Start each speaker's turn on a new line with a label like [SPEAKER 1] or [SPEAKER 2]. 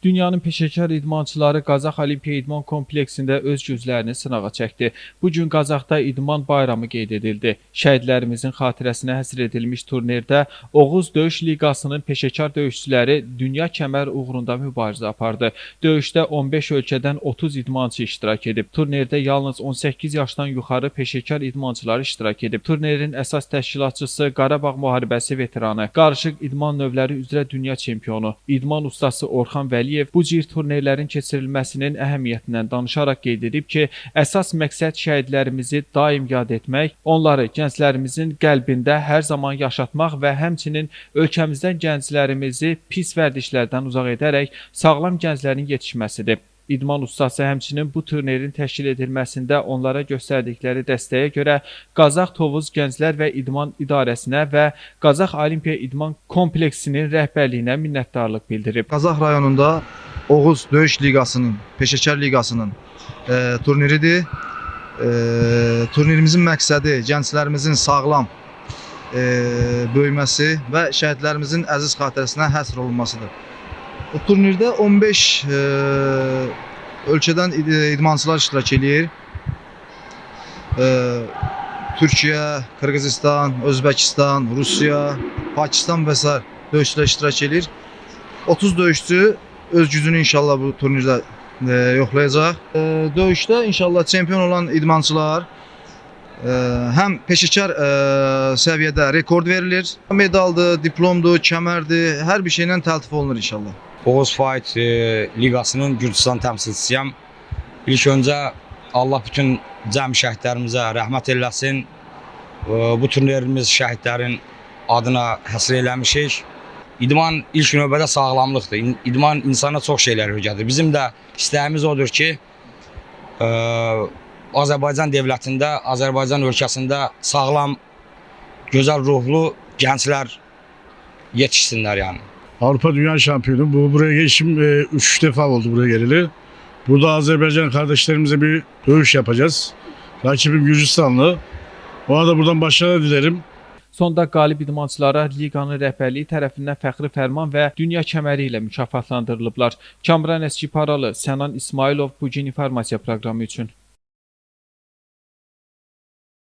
[SPEAKER 1] Dünyanın peşəkar idmançıları Qazax Olimpiya İdman Kompleksində öz güclərini sınağa çəkdi. Bu gün Qazaxda İdman Bayramı qeyd edildi. Şəhidlərimizin xatirəsinə həsr edilmiş turnirdə Oğuz Döyüş Liqasının peşəkar döyüşçüləri dünya kəmər uğrunda mübarizə apardı. Döyüşdə 15 ölkədən 30 idmançı iştirak edib. Turnirdə yalnız 18 yaşdan yuxarı peşəkar idmançılar iştirak edib. Turnirin əsas təşkilatçısı Qarabağ müharibəsi veteranı, qarışıq idman növləri üzrə dünya çempionu, idman ustası Orxan Vəliyev bu cür turnirlərin keçirilməsinin əhəmiyyətindən danışaraq qeyd edib ki, əsas məqsəd şəhidlərimizi daim yad etmək, onları gənclərimizin qəlbində hər zaman yaşatmaq və həmçinin ölkəmizdən gənclərimizi pis vərdişlərdən uzaq edərək sağlam gənclərin yetişməsidir. İdman ustası həmçinin bu turnirin təşkil edilməsində onlara göstərdikləri dəstəyə görə Qazax Tovuz Gənclər və İdman İdarəsinə və Qazax Olimpiya İdman Kompleksinin rəhbərliyinə minnətdarlıq bildirib.
[SPEAKER 2] Qazax rayonunda Oğuz Döyüş Liqasının, Peşəkar Liqasının turniridir. Turnirimizin məqsədi gənclərimizin sağlam böyüməsi və şəhidlərimizin əziz xatirəsinə həsr olunmasıdır. Bu turnirdə 15 ölkədən idmançılar iştirak edir. Türkiyə, Qırğızistan, Özbəkistan, Rusiya, Pakistan və s. döyüşçülər iştirak edir. 30 döyüşçü öz gücünü inşallah bu turnirdə yoxlayacaq. Döyüşdə inşallah çempion olan idmançılar həm peşəkar səviyyədə rekord verilir. Medaldır, diplomdur, kəmərdir, hər bir şeylə təltif olunur inşallah.
[SPEAKER 3] Oğuz Fight Liqasının Gürcistan təmsilçisiyəm. İlk öncə Allah bütün cəm şəhidlərimizə rəhmət eləsin. Bu turnirimiz şəhidlərin adına həsr eləmişik. İdman ilk növbədə sağlamlıqdır. İdman insana çox şeylər öyrədir. Bizim də istəyimiz odur ki, Azərbaycan dövlətində, Azərbaycan ölkəsində sağlam, gözəl ruhlu gənclər yetişsinlər yəni.
[SPEAKER 4] Avrupa Dünya Şampiyonu. Buraya gelişim 3 defa oldu buraya geleli. Burada Azerbaycan kardeşlerimize bir dövüş yapacağız. Rakibim Gürcistanlı. Ona da buradan başarılar dilerim.
[SPEAKER 1] Sonda qalib idmançılara liqanın rəhbərliyi tərəfindən fəxri fərman və dünya kəməri ilə mükafatlandırılıblar. Kamran Əskiparalı, Sənan İsmailov bu gün informasiya proqramı üçün.